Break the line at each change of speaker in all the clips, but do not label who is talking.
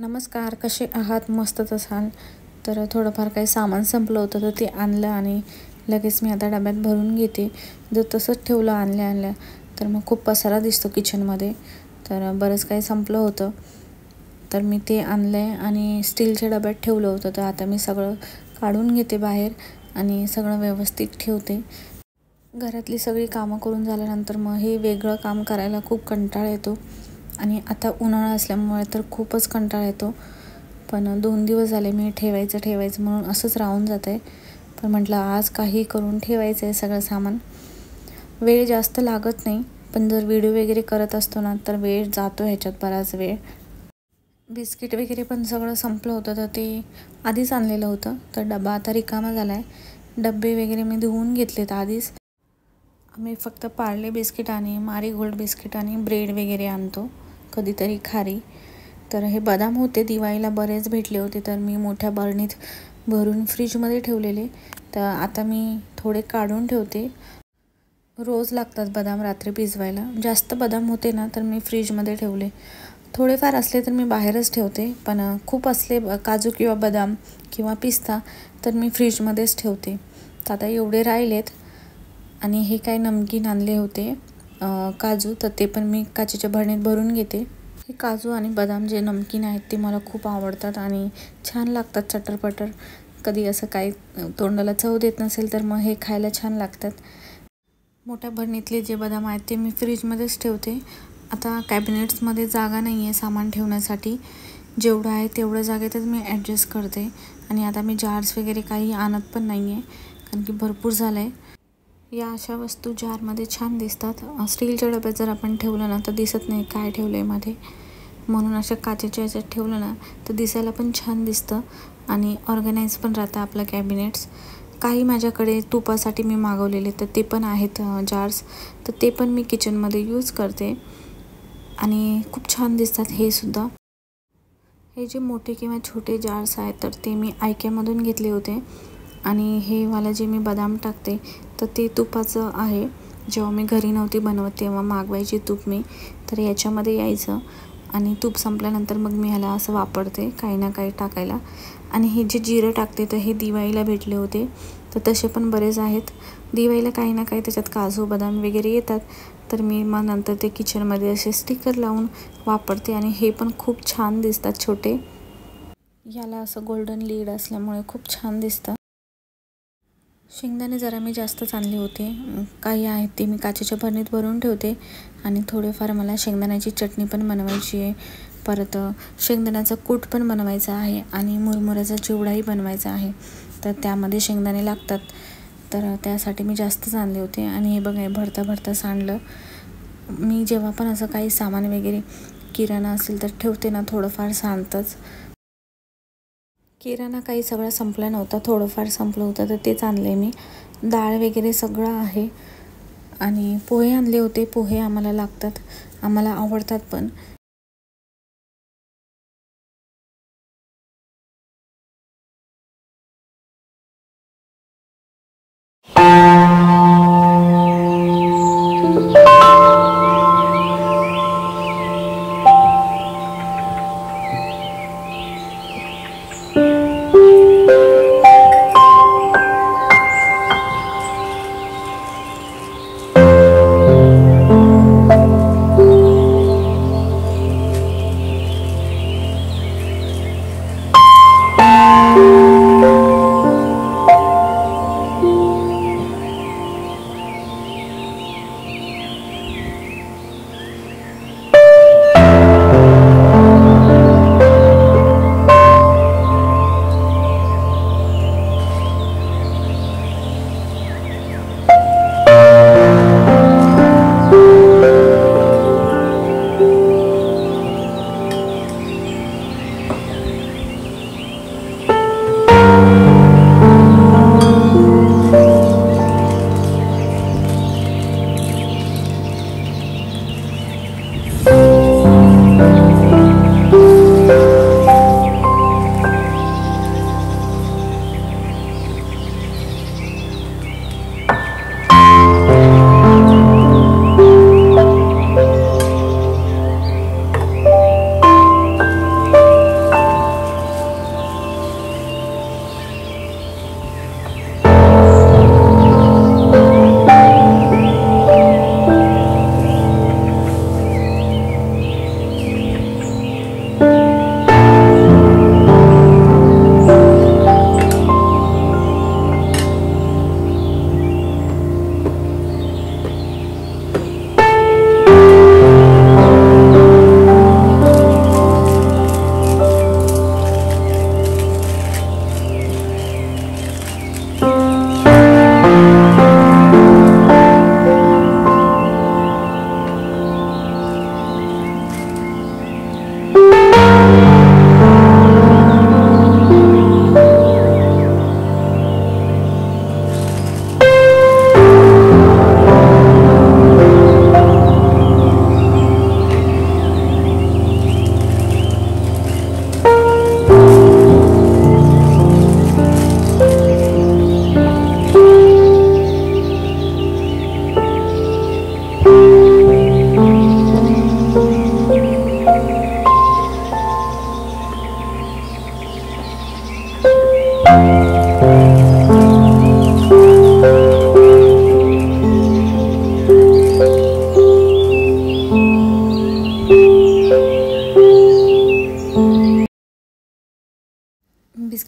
नमस्कार, कसे आहात? मस्तच असाल तर थोडंफार काही सामान संपलं होतं तर ते आणलं आणि लगेच मी आता डब्यात भरून घेते. जर तसंच ठेवलं आणल्या तर मग खूप पसारा दिसतो किचनमध्ये. तर बरंच काही संपलं होतं तर मी ते आणलं आणि स्टीलच्या डब्यात ठेवलं होतं. तर आता मी सगळं काढून घेते बाहेर आणि सगळं व्यवस्थित ठेवते. घरातली सगळी कामं करून झाल्यानंतर मग हे वेगळं काम करायला खूप कंटाळा येतो आणि आता उन्हाळा असल्यामुळे तर खूपच कंटाळा येतो. पण 2 दिवस झाले मी ठेवायचं म्हणून असंच राहून जात आहे. पण म्हटलं आज काही करून ठेवायचं आहे सगळं सामान. वेळ जास्त लागत नाही, पण जर व्हिडिओ वगैरे करत असतो ना तर वेळ जातो ह्याच्यात बराच वेळ. बिस्किट वगैरे पण सगळं संपलं होतं तर ते आधीच आणलेलं होतं. तर डबा आता रिकामा झाला आहे. डबे वगैरे मी धुवून घेतलेत आधीच. आम्ही फक्त पार्ले बिस्किट आणि मारीगोल्ड बिस्किट आणि ब्रेड वगैरे आणतो, कधीतरी खारी. तर हे बदाम होते दिवाळीला बरेच भेटले होते तर मी मोठ्या बरणीत भरून फ्रीजमध्ये ठेवलेले. तर आता मी थोडे काढून ठेवते. रोज लागतात बदाम रात्री भिजवायला. जास्त बदाम होते ना तर मी फ्रीजमध्ये ठेवले. थोडेफार असले तर मी बाहेरच ठेवते, पण खूप असले काजू किंवा बदाम किंवा पिस्ता तर मी फ्रीजमध्येच ठेवते. तर आता एवढे राहिलेत. आणि हे काय नमकीन आणले होते काजू, तर ते पण मी काचेच्या भरणीत भरून घेते. हे काजू आणि बदाम जे नमकीन आहेत ते मला खूप आवडतात आणि छान लागतात चटरपटर. कधी असं काही तोंडाला चव देत नसेल तर मग हे खायला छान लागतात. मोठ्या भरणीतले जे बदाम आहेत ते मी फ्रीजमध्येच ठेवते. आता कॅबिनेट्समध्ये जागा नाही आहे सामान ठेवण्यासाठी. जेवढं आहे तेवढ्या जागेतच मी ॲडजस्ट करते. आणि आता मी जार्स वगैरे काही आणत पण नाही आहे कारण की भरपूर झालं आहे. या अशा वस्तू जारमध्ये छान दिसतात. स्टीलच्या डब्यात जर आपण ठेवलं ना तर दिसत नाही काय ठेवलं आहे मध्ये. म्हणून अशा काचेच्या ह्याच्यात ठेवलं ना तर दिसायला पण छान दिसतं आणि ऑर्गनाईज पण राहतं आपलं कॅबिनेट्स. काही माझ्याकडे तुपासाठी मी मागवलेले तर ते पण आहेत जार्स, तर ते पण मी किचनमध्ये यूज करते आणि खूप छान दिसतात हे सुद्धा. हे जे मोठे किंवा छोटे जार्स आहेत तर ते मी आयक्यामधून घेतले होते. आणि हे वाला जे मी बदाम टाकते तर ते तुपाचं आहे. जेव्हा मी घरी नव्हती बनवत तेव्हा मागवायची तूप मी, तर याच्यामध्ये यायचं आणि तूप संपल्यानंतर मग मी ह्याला असं वापरते काही ना काही टाकायला. आणि हे जे जिरं टाकते तर हे दिवाळीला भेटले होते, तर तसे पण बरेच आहेत. दिवाळीला काही ना काही त्याच्यात काजू बदाम वगैरे येतात तर मी मग नंतर ते किचनमध्ये असे स्टिकर लावून वापरते. आणि हे पण खूप छान दिसतात छोटे. याला असं गोल्डन लीड असल्यामुळे खूप छान दिसतं. शेंगदाणे जरा मी जास्तच आणले होते. काही आहेत ते मी काचेच्या भरणीत भरून ठेवते आणि थोडेफार मला शेंगदाण्याची चटणी पण बनवायची आहे. परत शेंगदाण्याचं कूट पण बनवायचं आहे आणि मुरमुऱ्याचा चिवडाही बनवायचा आहे. तर त्यामध्ये शेंगदाणे लागतात, तर त्यासाठी मी जास्तच आणले होते. आणि हे बघा भरता सांडलं. मी जेव्हा पण असं काही सामान वगैरे किराणा असेल तर ठेवते ना थोडंफार सांडतंच. किराणा काही सगळं संपला नव्हता, थोडंफार संपलं होतं तर तेच आणले मी. डाळ वगैरे सगळं आहे. आणि पोहे आणले होते. पोहे आम्हाला लागतात, आम्हाला आवडतात पण.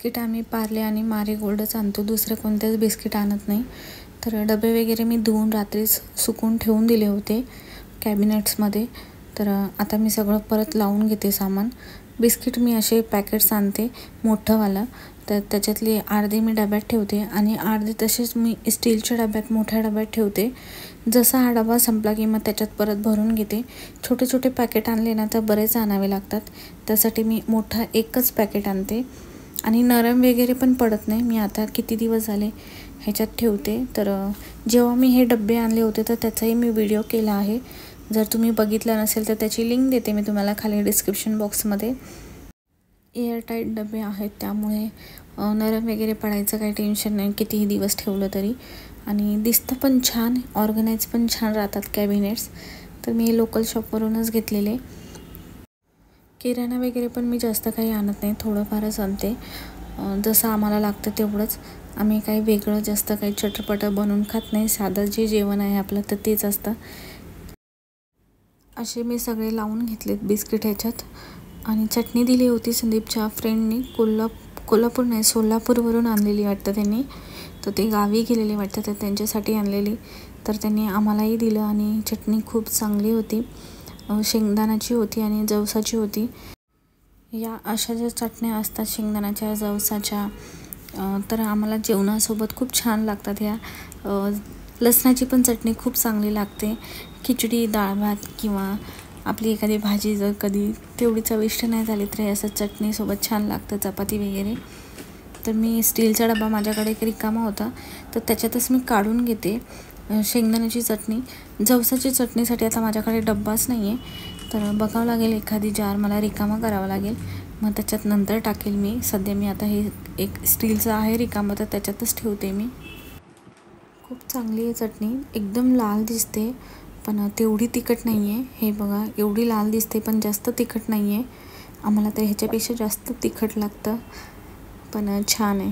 बिस्किट आम्ही पार्ले आणि मारी गोल्डच आणतो, दुसरे कोणतेच बिस्किट आणत नाही. तर डबे वगैरे मी धुवून रात्रीच सुकून ठेवून दिले होते कॅबिनेट्समध्ये. तर आता मी सगळं परत लावून घेते सामान. बिस्किट मी असे पॅकेट्स आणते मोठंवालं, तर त्याच्यातली अर्धी मी डब्यात ठेवते आणि अर्धी तसेच मी स्टीलच्या डब्यात मोठ्या डब्यात ठेवते. जसा हा डबा संपला की मग त्याच्यात परत भरून घेते. छोटे छोटे पॅकेट आणले ना तर बरेच आणावे लागतात, त्यासाठी मी मोठा एकच पॅकेट आणते. आणि नरम वगैरे पण पडत नाही. मी आता किती दिवस झाले ह्याच्यात ठेवते. तर जेव्हा मी हे डबे आणले होते तर त्याचाही मी व्हिडिओ केला आहे, जर तुम्ही बघितलं नसेल तर त्याची लिंक देते मी तुम्हाला खाली डिस्क्रिप्शन बॉक्समध्ये. एअरटाईट डबे आहेत, त्यामुळे नरम वगैरे पडायचं काही टेन्शन नाही कितीही दिवस ठेवलं तरी. आणि दिसतं पण छान, ऑर्गनाईज पण छान राहतात कॅबिनेट्स. तर मी लोकल शॉपवरूनच घेतलेले. किराणा वगैरे पण मी जास्त काही आणत नाही, थोडंफारच आणते, जसं आम्हाला लागतं तेवढंच. आम्ही काही वेगळं जास्त काही चटपटं बनवून खात नाही. साधं जे जेवण आहे आपलं तर तेच असतं. असे मी सगळे लावून घेतलेत बिस्किट ह्याच्यात. आणि चटणी दिली होती संदीपच्या फ्रेंडनी, कोल्हापूर नाही सोलापूरवरून आणलेली वाटतं त्यांनी. तर ते गावी गेलेले वाटतं, तर त्यांच्यासाठी आणलेली. तर त्यांनी आम्हालाही दिलं आणि चटणी खूप चांगली होती, शेंगदाण्याची होती आणि जवसाची होती. या अशा ज्या चटण्या असतात शेंगदाण्याच्या जवसाच्या, तर आम्हाला जेवणासोबत खूप छान लागतात. ह्या लसणाची पण चटणी खूप चांगली लागते. खिचडी, डाळ भात किंवा आपली एखादी भाजी जर कधी तेवढी चविष्ट नाही झाली तर असं चटणीसोबत छान लागतं, चपाती वगैरे. तर मी स्टीलचा डबा माझ्याकडे एक रिकामा होता, तर त्याच्यातच मी काढून घेते शेंगदाण्याची चटणी. जवसाची चटणीसाठी आता माझ्याकडे डब्बाच नाही आहे, तर बघावं लागेल एखादी जार मला रिकामा करावा लागेल, मग त्याच्यात नंतर टाकेल मी. सध्या मी आता हे एक स्टीलचं आहे रिकामं, तर त्याच्यातच ठेवते मी. खूप चांगली आहे चटणी, एकदम लाल दिसते पण तेवढी तिखट नाही आहे. हे बघा, एवढी लाल दिसते पण जास्त तिखट नाही आहे. आम्हाला तर ह्याच्यापेक्षा जास्त तिखट लागतं, पण छान आहे.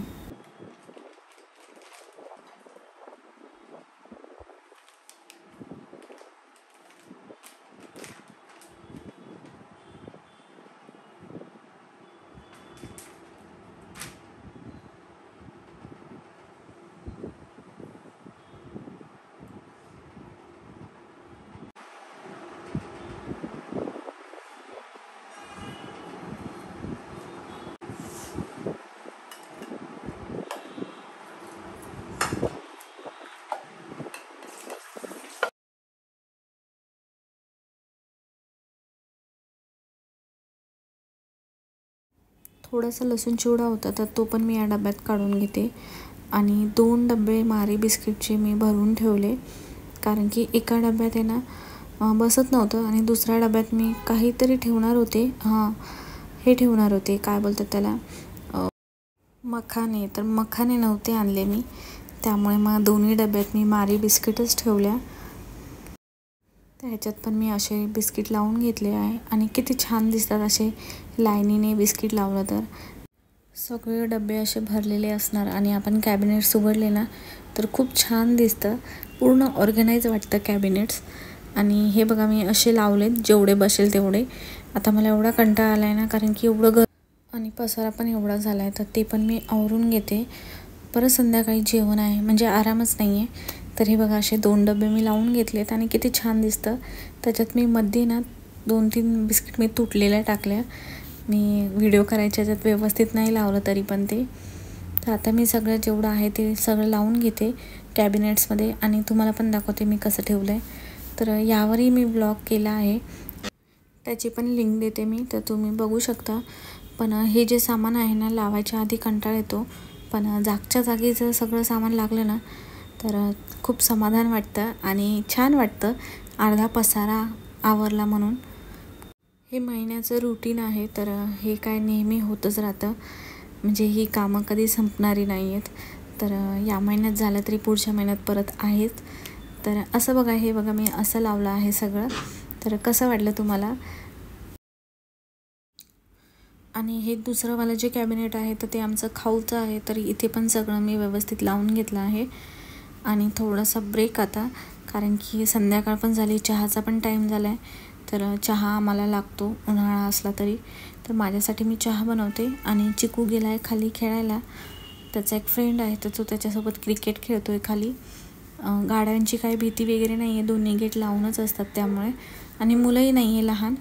थोडासा लसूण चिवडा होता, तर तो पण मी या डब्यात काढून घेते. आणि 2 डबे मारी बिस्किटचे मी भरून ठेवले, कारण की एका डब्यात आहे ना बसत नव्हतं. आणि दुसऱ्या डब्यात मी काहीतरी ठेवणार होते, हे ठेवणार होते, काय बोलतात त्याला, मखाने. तर मखाने नव्हते आणले मी, त्यामुळे मग दोन्ही डब्यात मी मारी बिस्किटच ठेवल्या. तर ह्याच्यात पण मी असे बिस्किट लावून घेतले आहे आणि किती छान दिसतात असे लाईनीने बिस्किट लावलं तर. सगळे डबे असे भरलेले असणार आणि आपण कॅबिनेट्स उघडले ना तर खूप छान दिसतं, पूर्ण ऑर्गनाईज वाटतं कॅबिनेट्स. आणि हे बघा मी असे लावलेत जेवढे बसेल तेवढे. आता मला एवढा कंटाळा आला आहे ना, कारण की एवढं आणि पसारा पण एवढा झाला आहे, तर ते पण मी आवरून घेते. परत संध्याकाळी जेवण आहे, म्हणजे आरामच नाही आहे. तर हे बघा असे 2 डबे मी लावून घेतलेत आणि किती छान दिसतं. त्याच्यात मी मध्ये ना 2-3 बिस्किट मी तुटलेल्या टाकल्या. मी व्हिडिओ करायच्या याच्यात व्यवस्थित नाही लावलं तरी पण ते. तर आता मी सगळं जेवढं आहे ते सगळं लावून घेते कॅबिनेट्समध्ये आणि तुम्हाला पण दाखवते मी कसं ठेवलं आहे. तर यावरही मी ब्लॉग केला आहे, त्याची पण लिंक देते मी, तर तुम्ही बघू शकता. पण हे जे सामान आहे ना, लावायच्या आधी कंटाळा येतो, पण जागच्या जागी जर सगळं सामान लागलं ना तर खूप समाधान वाटतं आणि छान वाटतं. अर्धा पसारा आवरला म्हणून. हे महिन्याचं रुटीन आहे, तर हे काय नेहमी होतच राहतं, म्हणजे ही कामं कधी संपणारी नाही आहेत. तर या महिन्यात झालं तरी पुढच्या महिन्यात परत आहेच. तर असं बघा, हे बघा मी असं लावलं आहे सगळं. तर कसं वाटलं तुम्हाला? आणि हे दुसरंवालं जे कॅबिनेट आहे तर ते आमचं खाऊचं आहे, तर इथे पण सगळं मी व्यवस्थित लावून घेतलं आहे. आणि थोडासा ब्रेक आता, कारण की संध्याकाळ पण झाली, चहाचा पण टाईम झाला आहे. तर चहा आम्हाला लागतो उन्हाळा असला तरी. तर तर माझ्यासाठी मी चहा बनवते आणि चिकू गेला आहे खाली खेळायला. त्याचा एक फ्रेंड आहे तर तो त्याच्यासोबत क्रिकेट खेळतो आहे खाली. गाड्यांची काही भीती वगैरे नाही आहे, दोन्ही गेट लावूनच असतात त्यामुळे, आणि मुलंही नाही आहे लहान.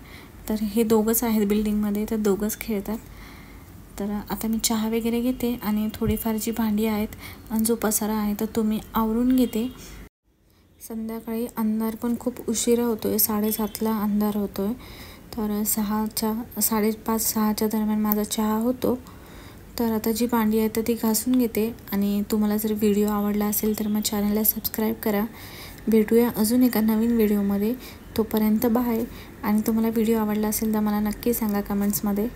तर हे दोघंच आहेत बिल्डिंगमध्ये, तर दोघंच खेळतात. तर आता मी चहा वगैरे घेते आणि थोडीफार जी भांडी आहेत आणि जो पसारा आहे तर तो मी आवरून घेते. संध्याकाळी अंधार पण खूप उशिरा होतो आहे, 7:30ला अंधार होतो आहे. तर 5:30-6च्या दरम्यान माझा चहा होतो. तर आता जी भांडी आहे तर ती घासून घेते. आणि तुम्हाला जर व्हिडिओ आवडला असेल तर मग चॅनलला सबस्क्राईब करा. भेटूया अजून एका नवीन व्हिडिओमध्ये. तोपर्यंत बाय. आणि तुम्हाला व्हिडिओ आवडला असेल तर मला नक्की सांगा कमेंट्समध्ये.